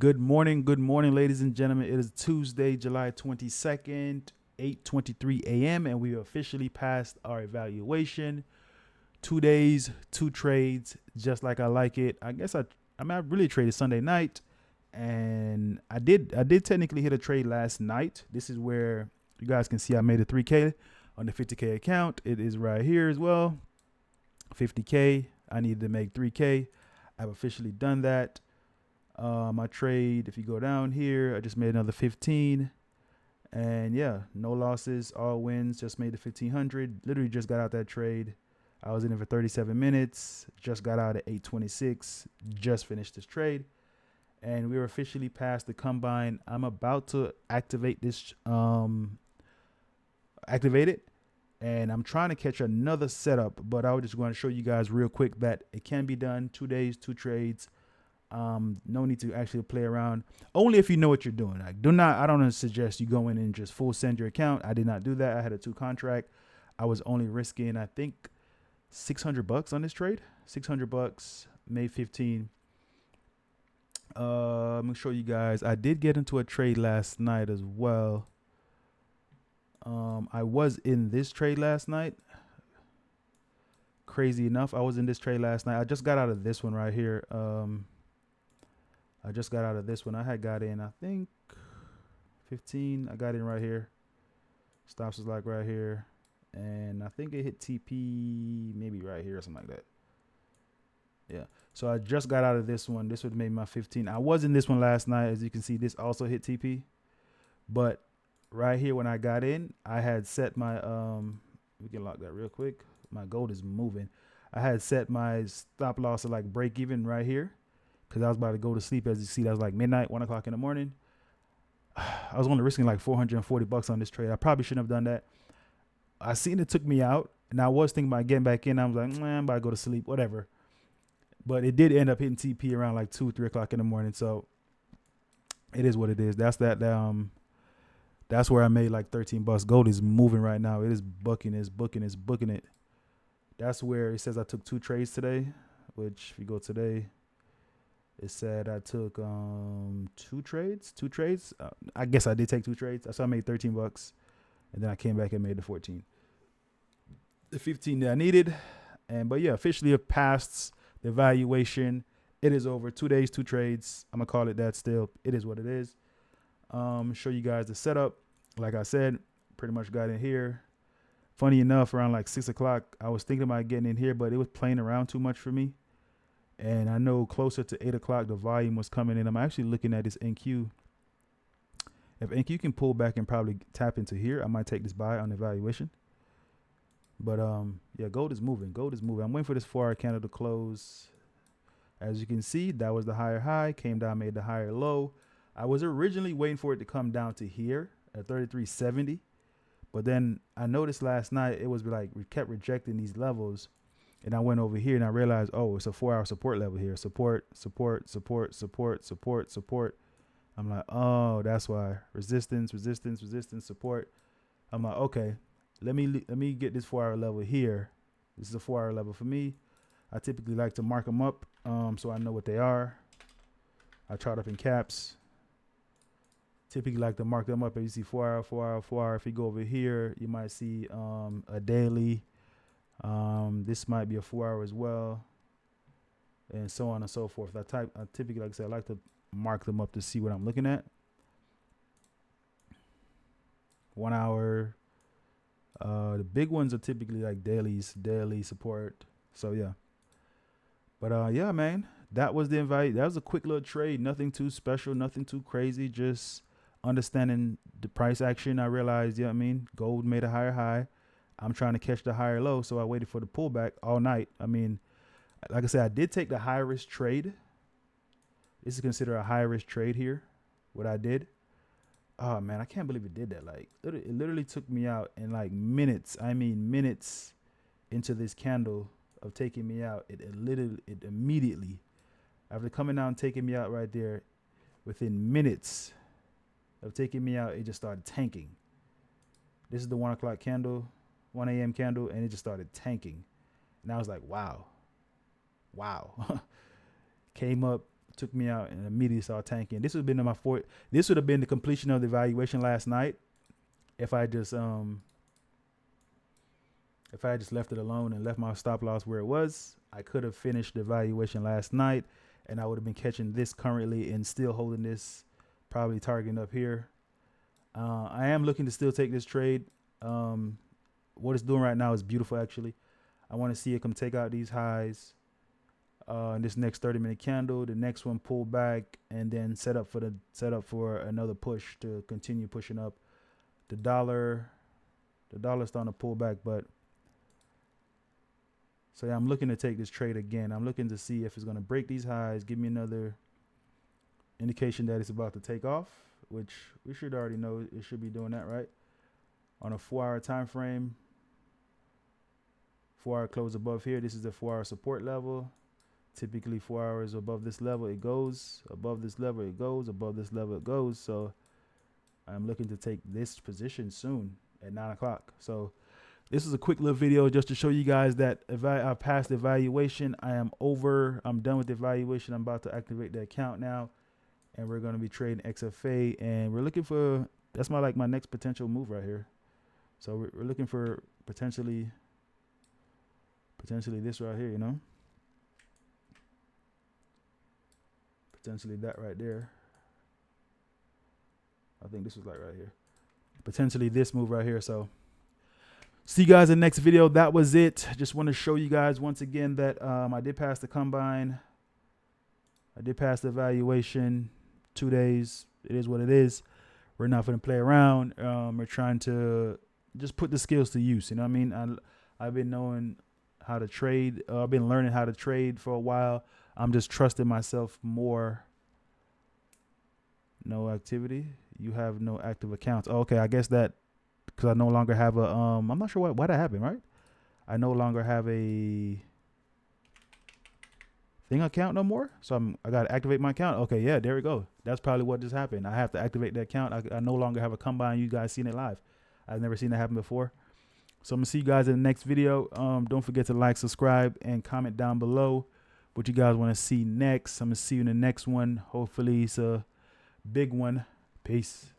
Good morning, ladies and gentlemen. It is Tuesday, July 22nd, 8:23 a.m., and we officially passed our evaluation. 2 days, two trades, just like I like it. I really traded Sunday night, and I did technically hit a trade last night. This is where you guys can see I made a 3K on the 50K account. It is right here as well. 50K. I needed to make 3K. I've officially done that. My trade, if you go down here, I just made another 15, and yeah, no losses, all wins. Just made the 1500. Literally just got out that trade. I was in it for 37 minutes. Just got out at 8:26. Just finished this trade, and we were officially past the combine. I'm about to activate this. Activate it, and I'm trying to catch another setup. But I was just going to show you guys real quick that it can be done. 2 days, two trades. No need to actually play around. Only if you know what you're doing. I don't suggest you go in and just full send your account. I did not do that. I had a 2 contract. I was only risking, I think, $600 on this trade. $600, May 15. I'm gonna show you guys. I did get into a trade last night as well. I was in this trade last night. Crazy enough, I was in this trade last night. I just got out of this one right here. I just got out of this one. I had got in, I think, 15. I got in right here. Stops was like right here. And I think it hit TP maybe right here or something like that. Yeah. So I just got out of this one. This would have made my 15. I was in this one last night. As you can see, this also hit TP. But right here when I got in, I had set my, we can lock that real quick. My gold is moving. I had set my stop loss at like break even right here, because I was about to go to sleep. As you see, that was like midnight, 1 o'clock in the morning. I was only risking like $440 on this trade. I probably shouldn't have done that. I seen it took me out, and I was thinking about getting back in. I was like, man, I'm about to go to sleep, whatever. But it did end up hitting TP around like 2, 3 o'clock in the morning. So it is what it is. That's where I made like $13. Gold is moving right now. It is booking it. That's where it says I took 2 trades today, which if you go today, it said I took 2 trades. I guess I did take 2 trades. So I made $13, and then I came back and made the 14. The 15 that I needed. But yeah, officially have passed the evaluation. It is over. 2 days, 2 trades. I'm gonna call it that still. It is what it is. Show you guys the setup. Like I said, pretty much got in here. Funny enough, around like 6 o'clock, I was thinking about getting in here, but it was playing around too much for me. And I know closer to 8 o'clock, the volume was coming in. I'm actually looking at this NQ. If NQ can pull back and probably tap into here, I might take this buy on evaluation. But yeah, gold is moving. I'm waiting for this 4-hour candle to close. As you can see, that was the higher high. Came down, made the higher low. I was originally waiting for it to come down to here at 33.70. But then I noticed last night it was like we kept rejecting these levels. And I went over here and I realized, oh, it's a 4-hour support level here. Support. I'm like, oh, that's why. Resistance, support. I'm like, okay, let me get this 4-hour level here. This is a 4-hour level for me. I typically like to mark them up so I know what they are. I chart up in caps. Typically like to mark them up. If you see 4-hour, 4-hour, 4-hour. If you go over here, you might see a daily. This might be a 4-hour as well, and so on and so forth. I typically, like I said, I like to mark them up to see what I'm looking at. 1 hour. The big ones are typically like daily support. So yeah. But yeah, man, that was the invite. That was a quick little trade. Nothing too special, nothing too crazy. Just understanding the price action. I realized, gold made a higher high. I'm trying to catch the higher low, so I waited for the pullback all night. Like I said, I did take the high risk trade. This is considered a high risk trade here, what I did. Oh, man, I can't believe it did that. Like, it literally took me out in like minutes. Minutes into this candle of taking me out. It immediately, after coming out and taking me out right there, within minutes of taking me out, it just started tanking. This is the 1 o'clock candle. 1 a.m. candle, and it just started tanking. And I was like, wow. Came up, took me out and immediately started tanking. This would have been my fourth. This would have been the completion of the evaluation last night if I just left it alone and left my stop loss where it was. I could have finished the evaluation last night, and I would have been catching this currently and still holding this, probably targeting up here. I am looking to still take this trade. What it's doing right now is beautiful, actually. I want to see it come take out these highs. In this next 30-minute candle, the next one pull back, and then set up for another push to continue pushing up. The dollar's starting to pull back, but so yeah, I'm looking to take this trade again. I'm looking to see if it's going to break these highs, give me another indication that it's about to take off, which we should already know it should be doing that, right? On a 4-hour time frame, 4-hour close above here. This is the 4-hour support level. Typically 4 hours above this level, it goes. Above this level, it goes. Above this level, it goes. So I'm looking to take this position soon at 9 o'clock. So this is a quick little video just to show you guys that I passed the evaluation. I'm done with the evaluation. I'm about to activate the account now, and we're going to be trading XFA, and we're looking for, that's my next potential move right here. So we're looking for potentially this right here, you know. Potentially that right there. I think this was like right here. Potentially this move right here. So see you guys in the next video. That was it. Just want to show you guys once again that I did pass the combine. I did pass the evaluation. 2 days. It is what it is. We're not going to play around. We're trying to just put the skills to use. You know what I mean? I've been knowing how to trade. I've been learning how to trade for a while. I'm just trusting myself more. No activity. You have no active accounts. Oh, okay, I guess that because I no longer have a I'm not sure why that happened, right? I no longer have a thing account no more. So I gotta activate my account. Okay, yeah, there we go. That's probably what just happened. I have to activate the account. I no longer have a combine. You guys seen it live. I've never seen that happen before. So I'm gonna see you guys in the next video. Don't forget to like, subscribe, and comment down below what you guys want to see next. I'm going to see you in the next one. Hopefully it's a big one. Peace.